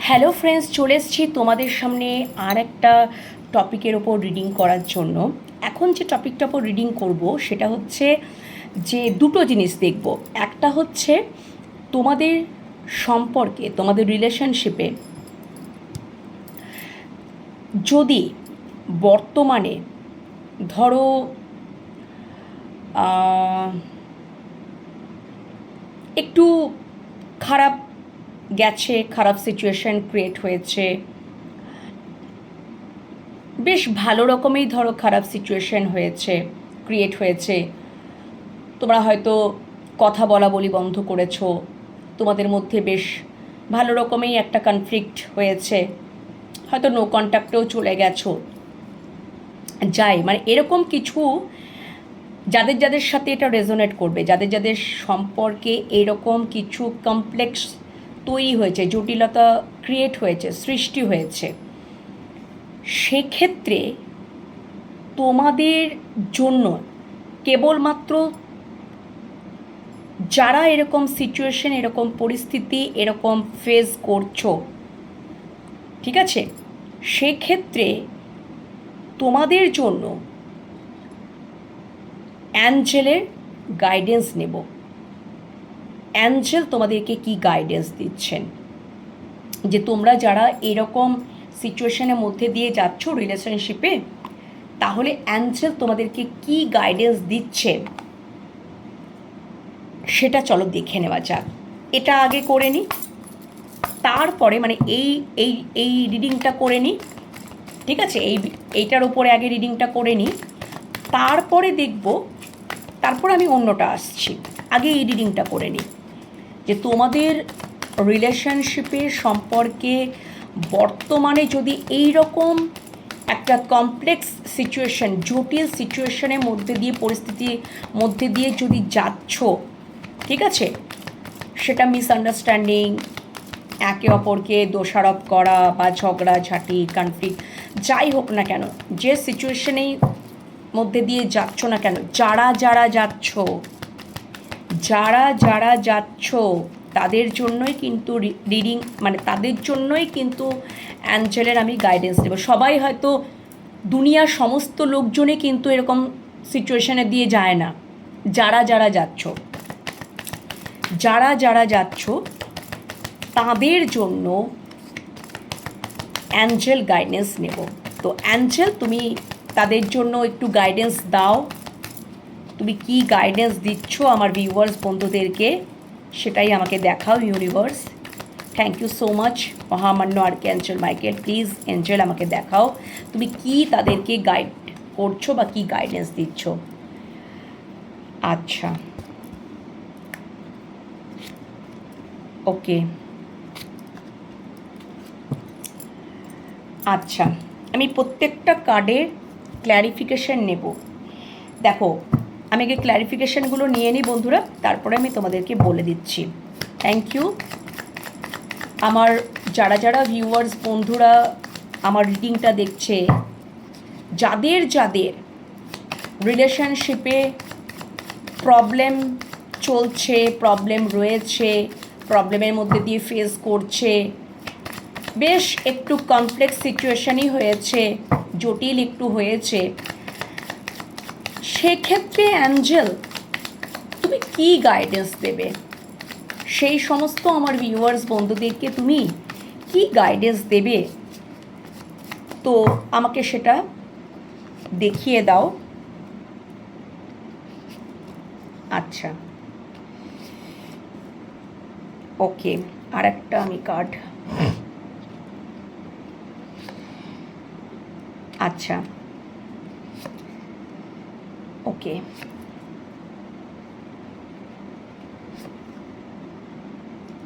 Hello friends, চলে এসেছি তোমাদের সামনে আর একটা টপিকের ওপর রিডিং করার জন্য। এখন যে টপিকটার ওপর রিডিং করব সেটা হচ্ছে যে দুটো জিনিস দেখব। একটা হচ্ছে তোমাদের সম্পর্কে, তোমাদের রিলেশনশিপে যদি বর্তমানে ধরো একটু খারাপ গেছে, খারাপ সিচুয়েশন ক্রিয়েট হয়েছে, বেশ ভালো রকমেই ধরো খারাপ সিচুয়েশন হয়েছে, ক্রিয়েট হয়েছে, তোমরা হয়তো কথা বলা বলি বন্ধ করেছো, তোমাদের মধ্যে বেশ ভালো রকমেই একটা কনফ্লিক্ট হয়েছে, হয়তো নো কন্ট্যাক্টেও চলে গেছো, যাই মানে এরকম কিছু যাদের যাদের সাথে এটা রেজোনেট করবে, যাদের যাদের সম্পর্কে এরকম কিছু কমপ্লেক্স তৈরি হয়েছে, জটিলতা ক্রিয়েট হয়েছে, সৃষ্টি হয়েছে, সেক্ষেত্রে তোমাদের জন্য কেবলমাত্র যারা এরকম সিচুয়েশন, এরকম পরিস্থিতি, এরকম ফেস করছো, ঠিক আছে, সেক্ষেত্রে তোমাদের জন্য অ্যাঞ্জেলের গাইডেন্স নেব। অ্যাঞ্জেল তোমাদেরকে কি গাইডেন্স দিচ্ছেন, যে তোমরা যারা এরকম সিচুয়েশনের মধ্যে দিয়ে যাচ্ছ রিলেশনশিপে, তাহলে অ্যাঞ্জেল তোমাদেরকে কি গাইডেন্স দিচ্ছে সেটা চলো দেখে নেওয়া যাক। এটা আগে করে নিই, তারপরে মানে এই এই এই রিডিংটা করে নিই, ঠিক আছে, এইটার উপরে আগে রিডিংটা করে নিই, তারপরে দেখব, তারপর আমি অন্যটা আসছি। আগে এই রিডিংটা করে নিই যে তোমাদের রিলেশনশিপের সম্পর্কে বর্তমানে যদি এই রকম একটা কমপ্লেক্স সিচুয়েশন, জটিল সিচুয়েশনের মধ্যে দিয়ে, পরিস্থিতির মধ্যে দিয়ে যদি যাচ্ছ, ঠিক আছে, সেটা মিসআন্ডারস্ট্যান্ডিং, একে অপরকে দোষারোপ করা বা ঝগড়াঝাটি, কনফ্লিক্ট, যাই হোক না কেন, যে সিচুয়েশনেই মধ্যে দিয়ে যাচ্ছ না কেন, যারা যারা যাচ্ছ, যারা যারা যাচ্ছ তাদের জন্যই কিন্তু রিডিং, মানে তাদের জন্যই কিন্তু অ্যাঞ্জেলের আমি গাইডেন্স দেবো। সবাই হয়তো, দুনিয়ার সমস্ত লোকজনই কিন্তু এরকম সিচুয়েশনে দিয়ে যায় না। যারা যারা যাচ্ছ, যারা যারা যাচ্ছ তাদের জন্য অ্যাঞ্জেল গাইডেন্স নেব। তো অ্যাঞ্জেল, তুমি তাদের জন্য একটু গাইডেন্স দাও। তুমি কি গাইডেন্স দিচ্ছ আমার ভিউয়ার্স বন্ধুদেরকে, সেটাই আমাকে দেখাও universe. Thank you so much মহামান্য আর্কঅ্যাঞ্জেল মাইকেল। প্লিজ অ্যাঞ্জেল আমাকে দেখাও তুমি কি তাদেরকে গাইড করছো বা কি গাইডেন্স দিচ্ছ। আচ্ছা, ওকে, আচ্ছা, আমি প্রত্যেকটা কার্ডের ক্ল্যারিফিকেশন নেব। দেখো, আমি আগে ক্ল্যারিফিকেশানগুলো নিয়ে নিই বন্ধুরা, তারপরে আমি তোমাদেরকে বলে দিচ্ছি। থ্যাংক ইউ আমার যারা যারা ভিউয়ার্স বন্ধুরা আমার রিডিংটা দেখছে, যাদের যাদের রিলেশনশিপে প্রবলেম চলছে, প্রবলেম রয়েছে, প্রবলেমের মধ্যে দিয়ে ফেস করছে, বেশ একটু কমপ্লেক্স সিচুয়েশনই হয়েছে, জটিল একটু হয়েছে, সেক্ষেত্রে অ্যাঞ্জেল তুমি কি গাইডেন্স দেবে, সেই সমস্ত আমার ভিউয়ার্স বন্ধুদেরকে তুমি কি গাইডেন্স দেবে, তো আমাকে সেটা দেখিয়ে দাও। আচ্ছা, ওকে, আর একটা আমি কার্ড, আচ্ছা, ওকে,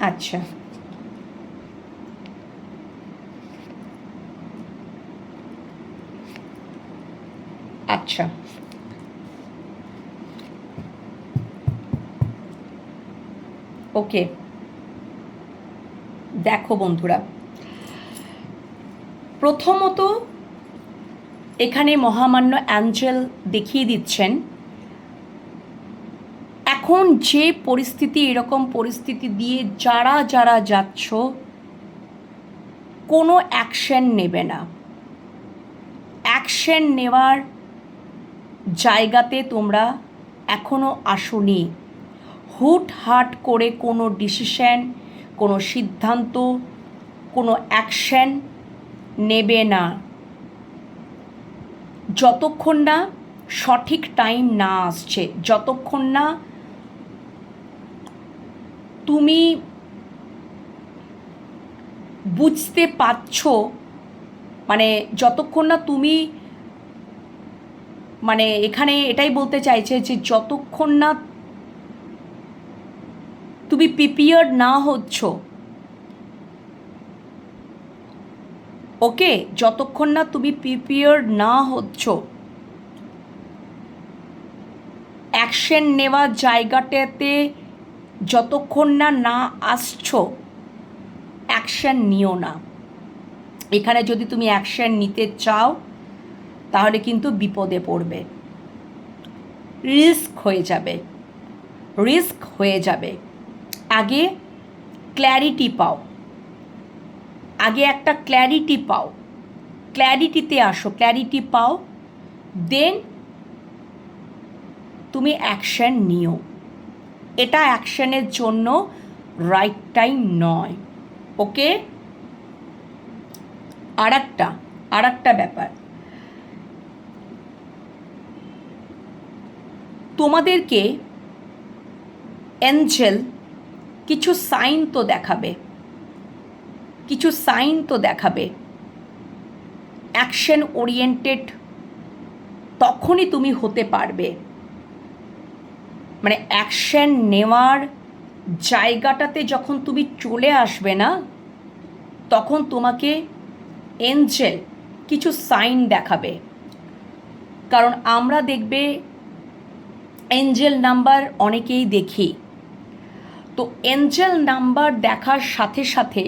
আচ্ছা, আচ্ছা, ওকে, দেখো বন্ধুরা, প্রথমত এখানে মহামান্য অ্যাঞ্জেল দেখিয়ে দিচ্ছেন এখন যে পরিস্থিতি, এরকম পরিস্থিতি দিয়ে যারা যারা যাচ্ছ, কোনো অ্যাকশন নেবে না। অ্যাকশন নেওয়ার জায়গাতে তোমরা এখনও আসোনি। হুটহাট করে কোনো ডিসিশন, কোনো সিদ্ধান্ত, কোনো অ্যাকশন নেবে না যতক্ষণ না সঠিক টাইম না আসছে, যতক্ষণ না তুমি বুঝতে পারছো, মানে যতক্ষণ না তুমি, মানে এখানে এটাই বলতে চাইছে যে যতক্ষণ না তুমি প্রিপেয়ার্ড না হচ্ছ, ওকে, যতক্ষণ না তুমি প্রিপেয়ার্ড না হচ্ছ, অ্যাকশন নেওয়ার জায়গাটাতে যতক্ষণ না না আসছো, অ্যাকশন নিও না। এখানে যদি তুমি অ্যাকশন নিতে চাও তাহলে কিন্তু বিপদে পড়বে, রিস্ক হয়ে যাবে, রিস্ক হয়ে যাবে। আগে ক্ল্যারিটি পাও, আগে একটা ক্ল্যারিটি পাও, ক্ল্যারিটিতে আসো, ক্ল্যারিটি পাও, দেন তুমি অ্যাকশন নিও। এটা অ্যাকশনের জন্য রাইট টাইম নয়, ওকে। আর একটা ব্যাপার, তোমাদেরকে এঞ্জেল কিছু সাইন তো দেখাবে, কিছু সাইন তো দেখাবে। অ্যাকশন ওরিয়েন্টেড তখনই তুমি হতে পারবে, মানে অ্যাকশন নেওয়ার জায়গাটাতে যখন তুমি চলে আসবে না, তখন তোমাকে এঞ্জেল কিছু সাইন দেখাবে। কারণ আমরা দেখবে এঞ্জেল নাম্বার অনেকেই দেখি, তো এঞ্জেল নাম্বার দেখার সাথে সাথে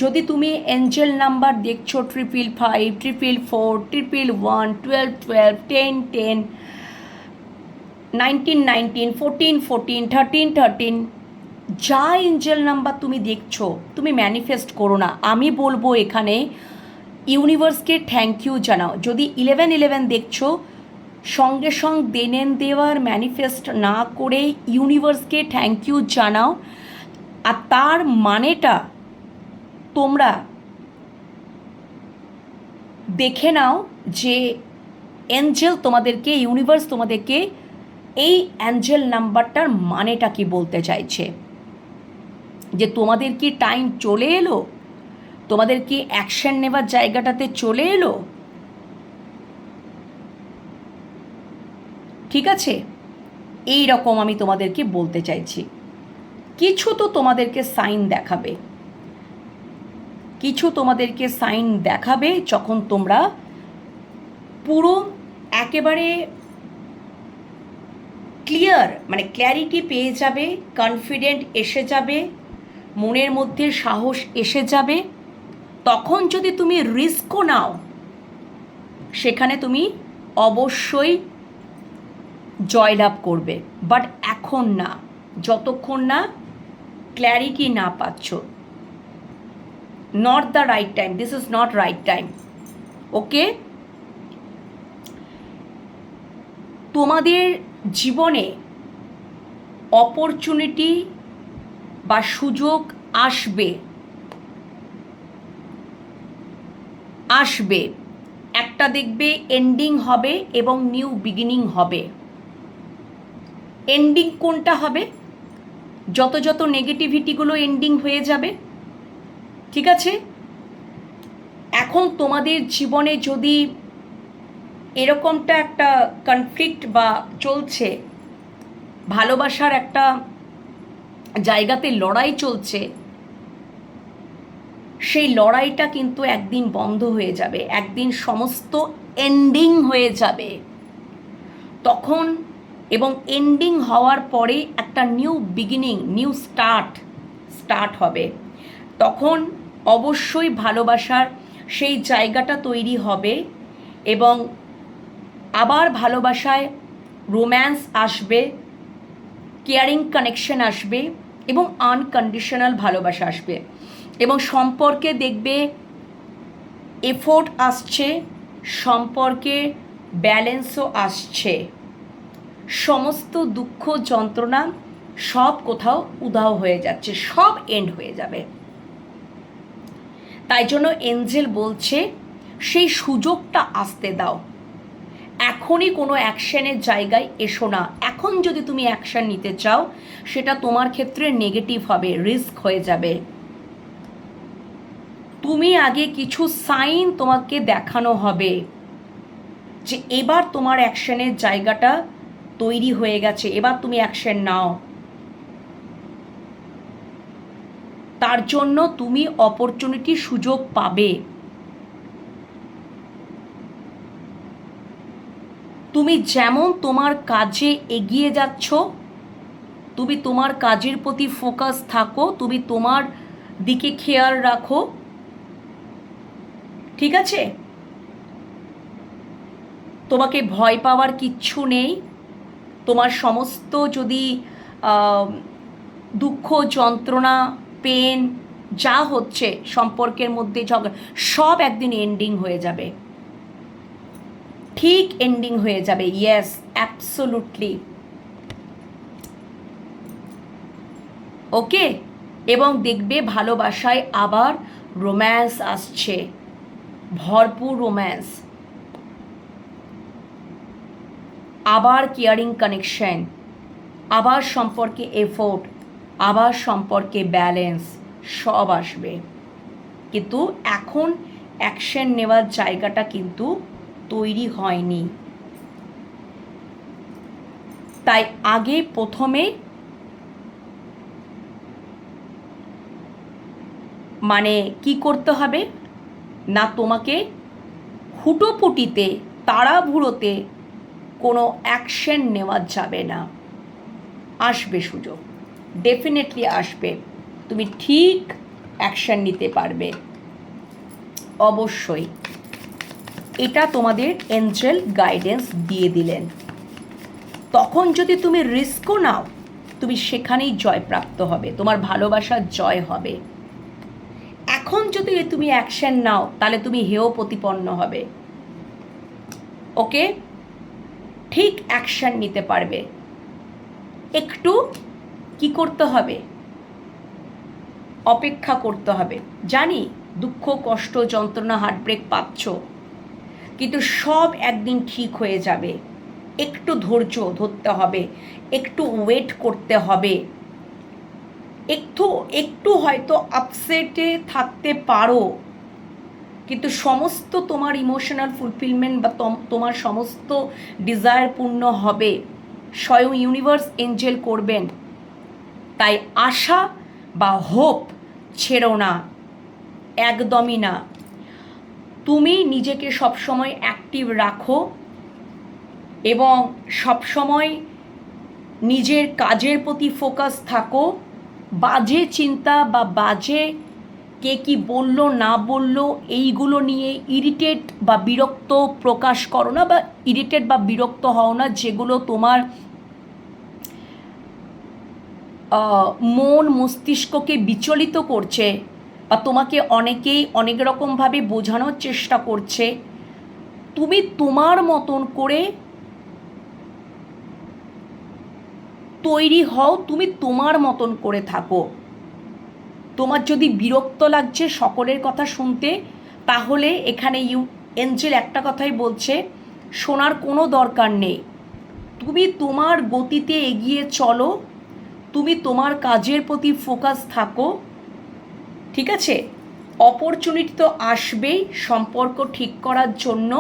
যদি তুমি এঞ্জেল নাম্বার দেখছো 555, 444, 111, 12, 12, 10, 10, 19, 19, 14, 14, 13, 13, যা এঞ্জেল নাম্বার তুমি দেখছো, তুমি ম্যানিফেস্ট করো না। আমি বলবো এখানে ইউনিভার্সকে থ্যাংক ইউ জানাও। যদি 11, 11 দেখছো, সঙ্গে সঙ্গে দেনেন দেওয়ার ম্যানিফেস্ট না করে ইউনিভার্সকে থ্যাংক ইউ জানাও। আর তার মানেটা তোমরা দেখে নাও যে এঞ্জেল তোমাদেরকে, ইউনিভার্স তোমাদেরকে এই অ্যাঞ্জেল নাম্বারটার মানেটা কি বলতে চাইছে, যে তোমাদের কি টাইম চলে এলো, তোমাদের কি অ্যাকশন নেবার জায়গাটাতে চলে এলো, ঠিক আছে। এই রকম আমি তোমাদেরকে বলতে চাইছি। কিছু তো তোমাদেরকে সাইন দেখাবে, কিছু তোমাদেরকে সাইন দেখাবে যখন তোমরা পুরো একেবারে ক্লিয়ার, মানে ক্ল্যারিটি পেয়ে যাবে, কনফিডেন্ট এসে যাবে, মনের মধ্যে সাহস এসে যাবে। তখন যদি তুমি রিস্কও নাও, সেখানে তুমি অবশ্যই জয়লাভ করবে। বাট এখন না, যতক্ষণ না ক্ল্যারিটি না পাচ্ছ, not the right time, this is not right time, okay. তোমাদের জীবনে অপরচুনিটি বা সুযোগ আসবে, আসবে, একটা দেখবে এন্ডিং হবে এবং নিউ বিগিনিং হবে। এন্ডিং কোনটা হবে? যত যত নেগেটিভিটিগুলো এন্ডিং হয়ে যাবে, ঠিক আছে। এখন তোমাদের জীবনে যদি এরকমটা একটা কনফ্লিক্ট বা চলছে, ভালোবাসার একটা জায়গাতে লড়াই চলছে, সেই লড়াইটা কিন্তু একদিন বন্ধ হয়ে যাবে, একদিন সমস্ত এন্ডিং হয়ে যাবে তখন। এবং এন্ডিং হওয়ার পরে একটা নিউ বিগিনিং, নিউ স্টার্ট হবে। তখন অবশ্যই ভালোবাসার সেই জায়গাটা তৈরি হবে এবং আবার ভালোবাসায় রোম্যান্স আসবে, কেয়ারিং কানেকশন আসবে এবং আনকন্ডিশনাল ভালোবাসা আসবে। এবং সম্পর্কে দেখবে এফোর্ট আসছে, সম্পর্কে ব্যালেন্সও আসছে। সমস্ত দুঃখ যন্ত্রণা সব কোথাও উধাও হয়ে যাচ্ছে, সব এন্ড হয়ে যাবে। তাই জন্য এঞ্জেল বলছে সেই সুযোগটা আসতে দাও। এখনই কোনো অ্যাকশনের জায়গায় এসো না। এখন যদি তুমি অ্যাকশন নিতে চাও সেটা তোমার ক্ষেত্রে নেগেটিভ হবে, রিস্ক হয়ে যাবে। তুমি আগে কিছু সাইন তোমাকে দেখানো হবে যে এবার তোমার অ্যাকশনের জায়গাটা তৈরি হয়ে গেছে, এবার তুমি অ্যাকশন নাও। তার জন্য তুমি অপরচুনিটি, সুযোগ পাবে। তুমি যেমন তোমার কাজে এগিয়ে যাচ্ছ, তুমি তোমার কাজের প্রতি ফোকাস থাকো, তুমি তোমার দিকে খেয়াল রাখো, ঠিক আছে? তোমাকে ভয় পাওয়ার কিচ্ছু নেই। তোমার সমস্ত যদি দুঃখ যন্ত্রণা পেন যা হচ্ছে সম্পর্কের মধ্যে ঝগড়া, সব একদিন এন্ডিং হয়ে যাবে, ঠিক এন্ডিং হয়ে যাবে। Yes, absolutely. ওকে? এবং দেখবে ভালোবাসায় আবার রোম্যান্স আসছে, ভরপুর রোম্যান্স, আবার কেয়ারিং কানেকশন, আবার সম্পর্কে এফোর্ট, আবার সম্পর্কে ব্যালেন্স, সব আসবে। কিন্তু এখন অ্যাকশন নেওয়ার জায়গাটা কিন্তু তৈরি হয়নি। তাই আগে প্রথমে মানে কি করতে হবে না, তোমাকে হুটোপুটিতে তাড়াহুড়োতে কোনো অ্যাকশন নেওয়া যাবে না। আসবে সুযোগ, ডেফিনেটলি আসবে, তুমি ঠিক অ্যাকশন নিতে পারবে অবশ্যই। এটা তোমাদের এঞ্জেল গাইডেন্স দিয়ে দিলেন। তখন যদি তুমি রিস্কও নাও, তুমি সেখানেই জয়প্রাপ্ত হবে, তোমার ভালোবাসার জয় হবে। এখন যদি তুমি অ্যাকশন নাও তাহলে তুমি হেয় প্রতিপন্ন হবে। ওকে? ঠিক অ্যাকশন নিতে পারবে। একটু কি করতে হবে, অপেক্ষা করতে হবে। জানি দুঃখ কষ্ট যন্ত্রণা হার্টব্রেক পাচ্ছ, কিন্তু সব একদিন ঠিক হয়ে যাবে। একটু ধৈর্য ধরতে হবে, একটু ওয়েট করতে হবে। একটু হয়তো আপসেটে থাকতে পারো, কিন্তু সমস্ত তোমার ইমোশনাল ফুলফিলমেন্ট বা তোমার সমস্ত ডিজায়ার পূর্ণ হবে, স্বয়ং ইউনিভার্স এঞ্জেল করবেন। তাই আশা বা হোপ ছেড়ো না, একদমই না। তুমি নিজেকে সবসময় অ্যাক্টিভ রাখো এবং সবসময় নিজের কাজের প্রতি ফোকাস থাকো। বাজে চিন্তা বা বাজে কে কি বলল না বলল এইগুলো নিয়ে ইরিটেট বা বিরক্ত প্রকাশ করো না, বা ইরিটেট বা বিরক্ত হও না, যেগুলো তোমার মন মস্তিষ্ককে বিচলিত করছে বা তোমাকে অনেকেই অনেক রকমভাবে বোঝানোর চেষ্টা করছে। তুমি তোমার মতন করে তৈরি হও, তুমি তোমার মতন করে থাকো। তোমার যদি বিরক্ত লাগছে সকলের কথা শুনতে, তাহলে এখানে এঞ্জেল একটা কথাই বলছে, শোনার কোনো দরকার নেই। তুমি তোমার গতিতে এগিয়ে চলো, তুমি তোমার কাজের প্রতি ফোকাস থাকো, ঠিক আছে? অপরচুনিটি তো আসবেই সম্পর্ক ঠিক করার জন্য।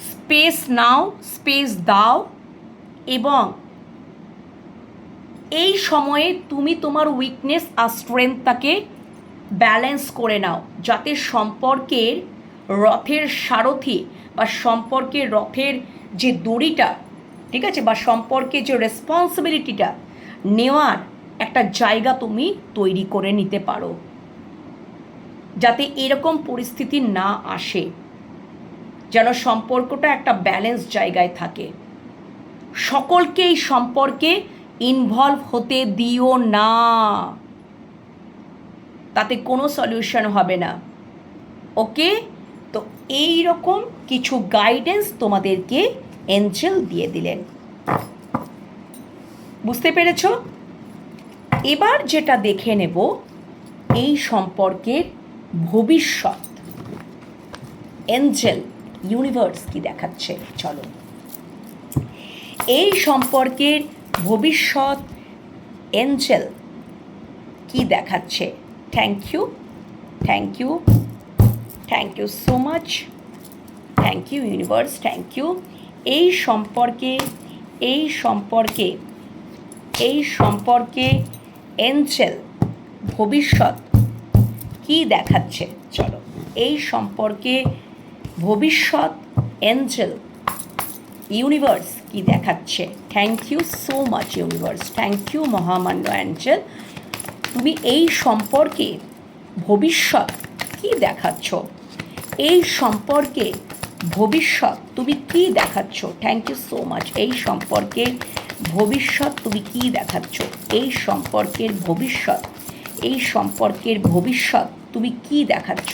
স্পেস নাও, স্পেস দাও, এবং এই সময়ে তুমি তোমার উইকনেস আর স্ট্রেংথটাকে ব্যালেন্স করে নাও, যাতে সম্পর্কের রথের সারথি বা সম্পর্কের রথের যে দড়িটা, ঠিক আছে, বা সম্পর্কে যে রেসপন্সিবিলিটিটা নেওয়ার একটা জায়গা তুমি তৈরি করে নিতে পারো, যাতে এরকম পরিস্থিতি না আসে, যেন সম্পর্কটা একটা ব্যালেন্স জায়গায় থাকে। সকলকে এই সম্পর্কে ইনভলভ হতে দিও না। তাতে কোনো সলিউশন হবে না। ওকে, তো এই রকম কিছু গাইডেন্স তোমাদেরকে এঞ্জেল দিয়ে দিলেন। বুঝতে পেরেছো? এবার যেটা দেখে নেব এই সম্পর্কের ভবিষ্যৎ, এঞ্জেল ইউনিভার্স কি দেখাচ্ছে। চলো, এই সম্পর্কের ভবিষ্যৎ এঞ্জেল কি দেখাচ্ছে। Thank you, thank you, thank you so much, thank you universe, thank you. এই সম্পর্কে এই সম্পর্কে এই সম্পর্কে এঞ্জেল ভবিষ্যৎ কি দেখাচ্ছে। চলো, এই সম্পর্কে ভবিষ্যৎ এঞ্জেল ইউনিভার্স কি দেখাচ্ছে। Thank you so much universe, thank you মহামান্য অ্যাঞ্জেল। তুমি এই সম্পর্কে ভবিষ্যৎ কি দেখাচ্ছ, এই সম্পর্কে ভবিষ্যৎ তুমি কি দেখাচ্ছ। Thank you so much. এই সম্পর্কে ভবিষ্যৎ তুমি কি দেখাচ্ছ, এই সম্পর্কের ভবিষ্যৎ, এই সম্পর্কের ভবিষ্যৎ তুমি কি দেখাচ্ছ,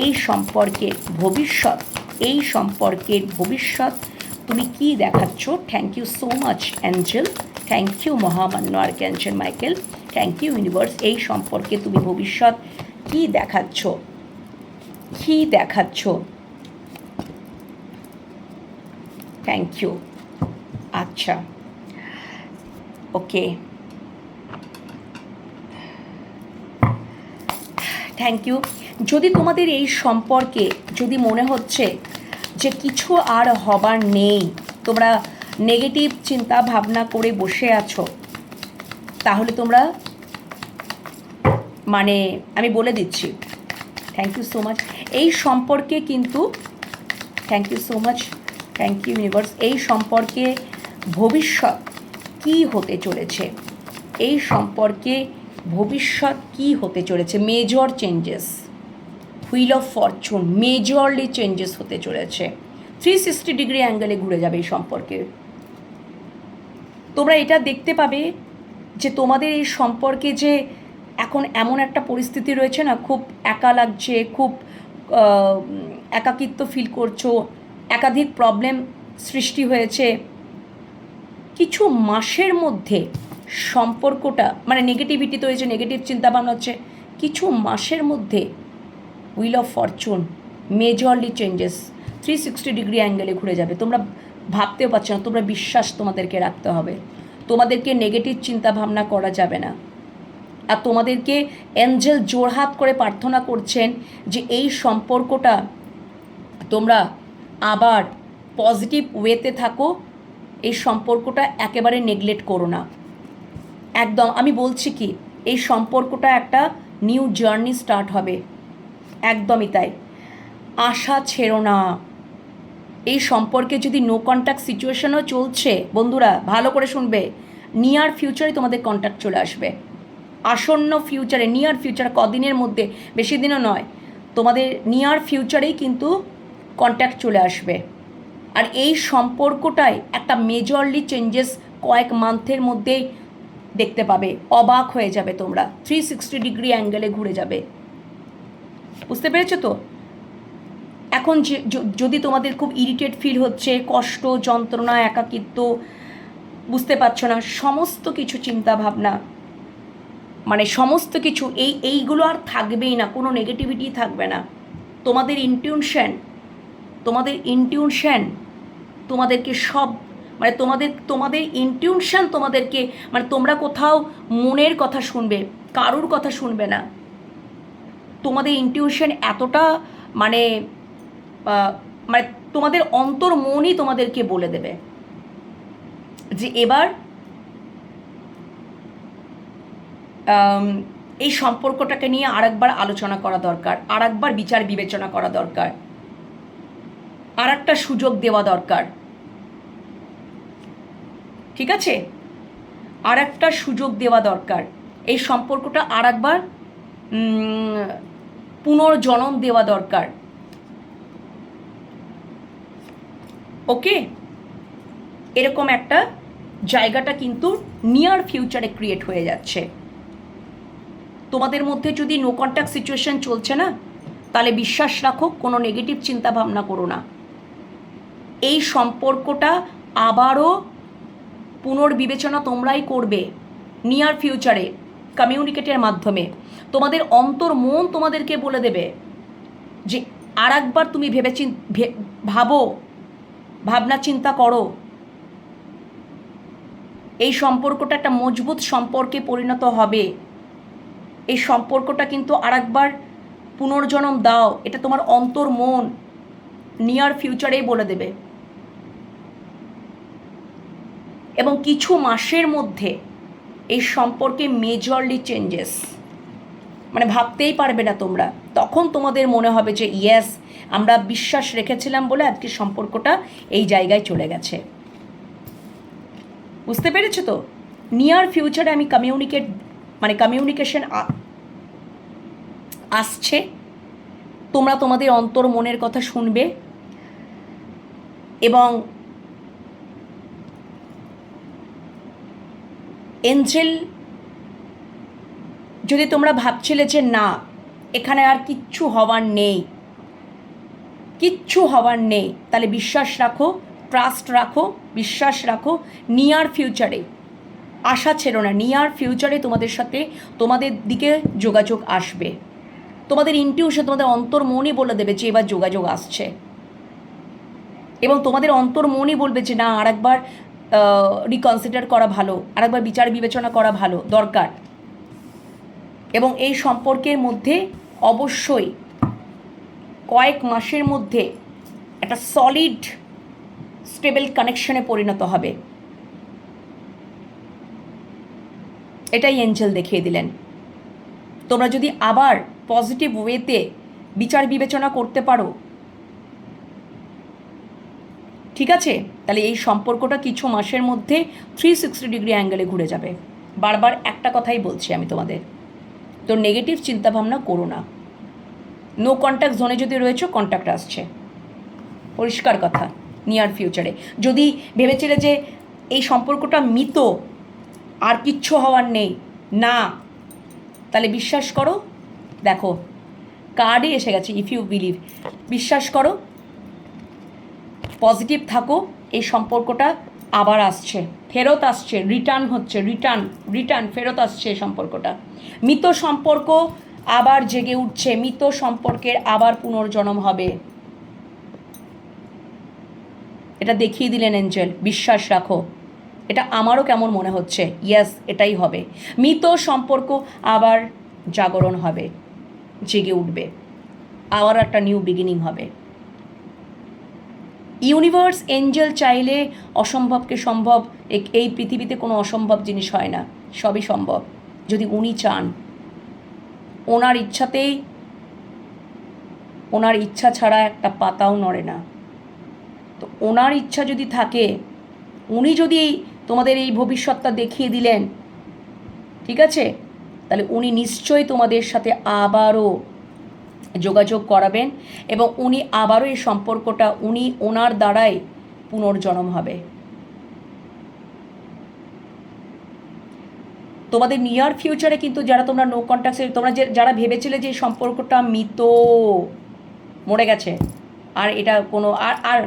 এই সম্পর্কের ভবিষ্যৎ, এই সম্পর্কের ভবিষ্যৎ তুমি কি দেখাচ্ছ। Thank you so much angel, thank you মহামান্য archangel Michael, thank you universe. এই সম্পর্কে তুমি ভবিষ্যৎ কি দেখাচ্ছ, কি দেখাচ্ছ। Thank you. আচ্ছা, ওকে, থ্যাংক ইউ। যদি তোমাদের এই সম্পর্কে যদি মনে হচ্ছে যে কিছু আর হবার নেই, তোমরা নেগেটিভ চিন্তা ভাবনা করে বসে আছো, তাহলে তোমরা মানে আমি বলে দিচ্ছি, থ্যাংক ইউ সো মাচ। এই সম্পর্কে কিন্তু thank you so much, thank you universe. এই সম্পর্কে ভবিষ্যৎ কি হতে চলেছে, এই সম্পর্কে ভবিষ্যৎ কি হতে চলেছে। Major changes, wheel of Fortune, majorly changes হতে চলেছে। 360 ডিগ্রি অ্যাঙ্গেলে ঘুরে যাবে এই সম্পর্কে। তোমরা এটা দেখতে পাবে যে তোমাদের এই সম্পর্কে যে এখন এমন একটা পরিস্থিতি রয়েছে না, খুব একা লাগছে, খুব একাকিত্ব ফিল করছো, একাধিক প্রবলেম সৃষ্টি হয়েছে। কিছু মাসের মধ্যে সম্পর্কটা মানে নেগেটিভিটি তো হয়েছে, নেগেটিভ চিন্তাভাবনা হচ্ছে, কিছু মাসের মধ্যে wheel of Fortune, majorly changes 360 degree অ্যাঙ্গেলে ঘুরে যাবে। তোমরা ভাবতেও পারছো না, তোমরা বিশ্বাস তোমাদেরকে রাখতে হবে, তোমাদেরকে নেগেটিভ চিন্তাভাবনা করা যাবে না। আর তোমাদেরকে এঞ্জেল জোড়হাত করে প্রার্থনা করছেন যে এই সম্পর্কটা তোমরা আবার পজিটিভ ওয়েতে থাকো, এই সম্পর্কটা একেবারে নেগলেক্ট করো না। একদম আমি বলছি কি, এই সম্পর্কটা একটা নিউ জার্নি স্টার্ট হবে, একদমই তাই। আশা ছেড়ো না। এই সম্পর্কে যদি নো কন্ট্যাক্ট সিচুয়েশনও চলছে, বন্ধুরা ভালো করে শুনবে, নিয়ার ফিউচারে তোমাদের কন্ট্যাক্ট চলে আসবে। আসন্ন ফিউচারে, নিয়ার ফিউচার, কদিনের মধ্যে, বেশি দিনও নয়, তোমাদের নিয়ার ফিউচারেই কিন্তু কন্ট্যাক্ট চলে আসবে। আর এই সম্পর্কটায় একটা মেজরলি চেঞ্জেস কয়েক মান্থের মধ্যেই দেখতে পাবে। অবাক হয়ে যাবে তোমরা, 360 ডিগ্রি অ্যাঙ্গেলে ঘুরে যাবে। বুঝতে পেরেছো তো? এখন যদি তোমাদের খুব ইরিটেট ফিল হচ্ছে, কষ্ট, যন্ত্রণা, একাকিত্ব, বুঝতে পারছো না, সমস্ত কিছু চিন্তা ভাবনা মানে সমস্ত কিছু এইগুলো আর থাকবেই না, কোনো নেগেটিভিটি থাকবে না। তোমাদের ইনটিউশন তোমাদেরকে সব মানে তোমাদের ইনটিউশন তোমাদেরকে মানে তোমরা কোথাও মনের কথা শুনবে, কারুর কথা শুনবে না। তোমাদের ইনটিউশন এতটা মানে মানে তোমাদের অন্তর মনই তোমাদেরকে বলে দেবে যে এবার এই সম্পর্কটাকে নিয়ে আরেকবার আলোচনা করা দরকার, আরেকবার বিচার বিবেচনা করা দরকার, আর একটা সুযোগ দেওয়া দরকার। ঠিক আছে, আর একটা সুযোগ দেওয়া দরকার, এই সম্পর্কটা আরেকবার পুনর্জন্ম দেওয়া দরকার। ওকে, এরকম একটা জায়গাটা কিন্তু নিয়ার ফিউচারে ক্রিয়েট হয়ে যাচ্ছে। তোমাদের মধ্যে যদি নো কন্ট্যাক্ট সিচুয়েশন চলছে না, তাহলে বিশ্বাস রাখো, কোনো নেগেটিভ চিন্তা ভাবনা করো না। এই সম্পর্কটা আবারও পুনর্বিবেচনা তোমরাই করবে নিয়ার ফিউচারে কমিউনিকেটের মাধ্যমে। তোমাদের অন্তর মন তোমাদেরকে বলে দেবে যে আর একবার তুমি ভাবো, ভাবনা চিন্তা করো। এই সম্পর্কটা একটা মজবুত সম্পর্কে পরিণত হবে। এই সম্পর্কটা কিন্তু আর একবার পুনর্জন্ম দাও, এটা তোমার অন্তর মন নিয়ার ফিউচারেই বলে দেবে। এবং কিছু মাসের মধ্যে এই সম্পর্কে মেজরলি চেঞ্জেস, মানে ভাবতেই পারবে না তোমরা। তখন তোমাদের মনে হবে যে ইয়েস, আমরা বিশ্বাস রেখেছিলাম বলে আজকে সম্পর্কটা এই জায়গায় চলে গেছে। বুঝতে পেরেছো তো? নিয়ার ফিউচারে আমি কমিউনিকেশন আসছে। তোমরা তোমাদের অন্তর মনের কথা শুনবে এবং এঞ্জেল, যদি তোমরা ভাবছিলে যে না এখানে আর কিচ্ছু হওয়ার নেই, তাহলে বিশ্বাস রাখো, ট্রাস্ট রাখো, বিশ্বাস রাখো। নিয়ার ফিউচারে, আশা ছেড়ো না, নিয়ার ফিউচারে তোমাদের দিকে যোগাযোগ আসবে। তোমাদের ইনটিউশন, তোমাদের অন্তর মনই বলে দেবে যে এবার যোগাযোগ আসছে। এবং তোমাদের অন্তর মনই বলবে যে না, আরেকবার রিকনসিডার করা ভালো, আরেকবার বিচার বিবেচনা করা ভালো দরকার। এবং এই সম্পর্কের মধ্যে অবশ্যই কয়েক মাসের মধ্যে একটা সলিড স্টেবল কানেকশনে পরিণত হবে। এটাই এঞ্জেল দেখিয়ে দিলেন। তোমরা যদি আবার পজিটিভ ওয়েতে বিচার বিবেচনা করতে পারো, ঠিক আছে, তাহলে এই সম্পর্কটা কিছু মাসের মধ্যে 360 ডিগ্রি অ্যাঙ্গেলে ঘুরে যাবে। বারবার একটা কথাই বলছি আমি তোমাদের, তো নেগেটিভ চিন্তাভাবনা করো না। নো কন্ট্যাক্ট জোনে যদি রয়েছে, কন্ট্যাক্ট আসছে, পরিষ্কার কথা। নিয়ার ফিউচারে যদি ভেবেছিলে যে এই সম্পর্কটা মৃত, আর কিচ্ছু হওয়ার নেই না, তাহলে বিশ্বাস করো, দেখো কার্ডে এসে গেছে, ইফ ইউ বিলিভ। বিশ্বাস করো, পজিটিভ থাকো, এই সম্পর্কটা আবার আসছে, ফেরত আসছে, রিটার্ন হচ্ছে, রিটার্ন ফেরত আসছে এই সম্পর্কটা। মৃত সম্পর্ক আবার জেগে উঠছে, মৃত সম্পর্কের আবার পুনর্জন্ম হবে। এটা দেখিয়ে দিলেন এঞ্জেল, বিশ্বাস রাখো। এটা আমারও কেমন মনে হচ্ছে, ইয়েস এটাই হবে। মৃত সম্পর্ক আবার জাগরণ হবে, জেগে উঠবে, আবার একটা নিউ বিগিনিং হবে। ইউনিভার্স, এঞ্জেল চাইলে অসম্ভবকে সম্ভব। এই পৃথিবীতে কোনো অসম্ভব জিনিস হয় না, সবই সম্ভব যদি উনি চান। ওনার ইচ্ছাতেই, ওনার ইচ্ছা ছাড়া একটা পাতাও নড়ে না। তো ওনার ইচ্ছা যদি থাকে, উনি যদি তোমাদের এই ভবিষ্যৎটা দেখিয়ে দিলেন, ঠিক আছে, তাহলে উনি নিশ্চয়ই তোমাদের সাথে আবারও যোগাযোগ করাবেন এবং উনি আবারও এই সম্পর্কটা ওনার দ্বারাই পুনর্জন্ম হবে। তোমাদের নিয়ার ফিউচারে কিন্তু যারা তোমরা নো কন্ট্যাক্টে, তোমরা যারা ভেবেছিলে যে এই সম্পর্কটা মৃত, মরে গেছে, আর এটা কোনো আর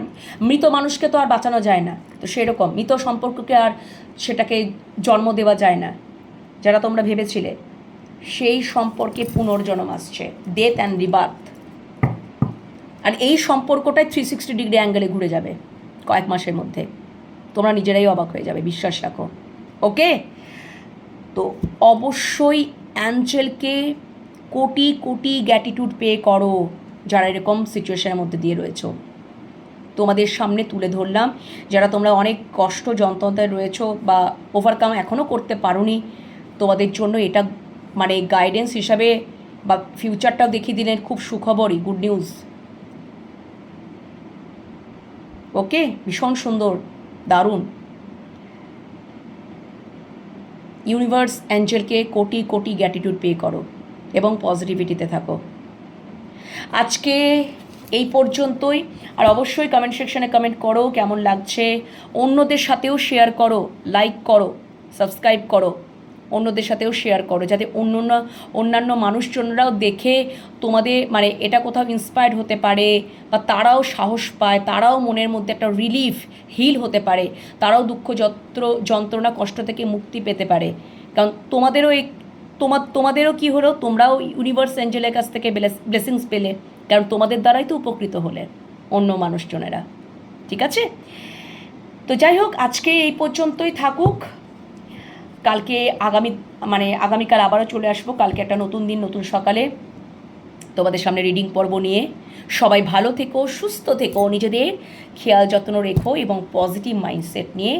মৃত মানুষকে তো আর বাঁচানো যায় না, তো সেরকম মৃত সম্পর্ককে আর সেটাকে জন্ম দেওয়া যায় না, যারা তোমরা ভেবেছিলে, সেই সম্পর্কে পুনর্জন্ম আসছে, ডেথ অ্যান্ড রিবার্থ। আর এই সম্পর্কটাই 360 ডিগ্রি অ্যাঙ্গেলে ঘুরে যাবে কয়েক মাসের মধ্যে। তোমরা নিজেরাই অবাক হয়ে যাবে, বিশ্বাস রাখো। ওকে, তো অবশ্যই অ্যাঞ্জেলকে কোটি কোটি গ্র্যাটিটিউড পে করো যারা এরকম সিচুয়েশনের মধ্যে দিয়ে রয়েছো। তোমাদের সামনে তুলে ধরলাম, যারা তোমরা অনেক কষ্ট যন্ত্রণায় রয়েছো বা ওভারকাম এখনও করতে পারোনি, তোমাদের জন্য এটা মানে গাইডেন্স হিসাবে বা ফিউচারটাও দেখিয়ে দিলেন, খুব সুখবরই, গুড নিউজ। ওকে, ভীষণ সুন্দর, দারুণ। Universe অ্যাঞ্জেলকে crore crore gratitude pay করো এবং পজিটিভিটিতে থাকো। আজকে এই পর্যন্তই। আর অবশ্যই কমেন্ট সেকশনে কমেন্ট করো কেমন লাগছে, অন্যদের সাথেও শেয়ার করো, লাইক করো, সাবস্ক্রাইব করো। অন্যদের সাথেও শেয়ার করো, যাতে অন্যান্য মানুষজনরাও দেখে তোমাদের মানে এটা কোথাও ইন্সপায়ার্ড হতে পারে, বা তারাও সাহস পায়, তারাও মনের মধ্যে একটা রিলিফ হিল হতে পারে, তারাও দুঃখ যন্ত্রণা কষ্ট থেকে মুক্তি পেতে পারে। কারণ তোমাদেরও কী হলো, তোমরাও ইউনিভার্স অ্যাঞ্জেলের কাছ থেকে ব্লেসিংস পেলে, কারণ তোমাদের দ্বারাই তো উপকৃত হলে অন্য মানুষজনেরা। ঠিক আছে, তো যাই হোক, আজকে এই পর্যন্তই থাকুক। কালকে আগামীকাল আবারও চলে আসবো, কালকে একটা নতুন দিন, নতুন সকালে তোমাদের সামনে রিডিং পর্ব নিয়ে। সবাই ভালো থেকো, সুস্থ থেকো, নিজেদের খেয়াল যত্ন রেখো এবং পজিটিভ মাইন্ডসেট নিয়ে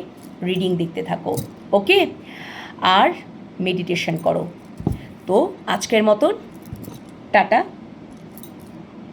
রিডিং দেখতে থাকো। ওকে, আর মেডিটেশন করো। তো আজকের মতন টাটা।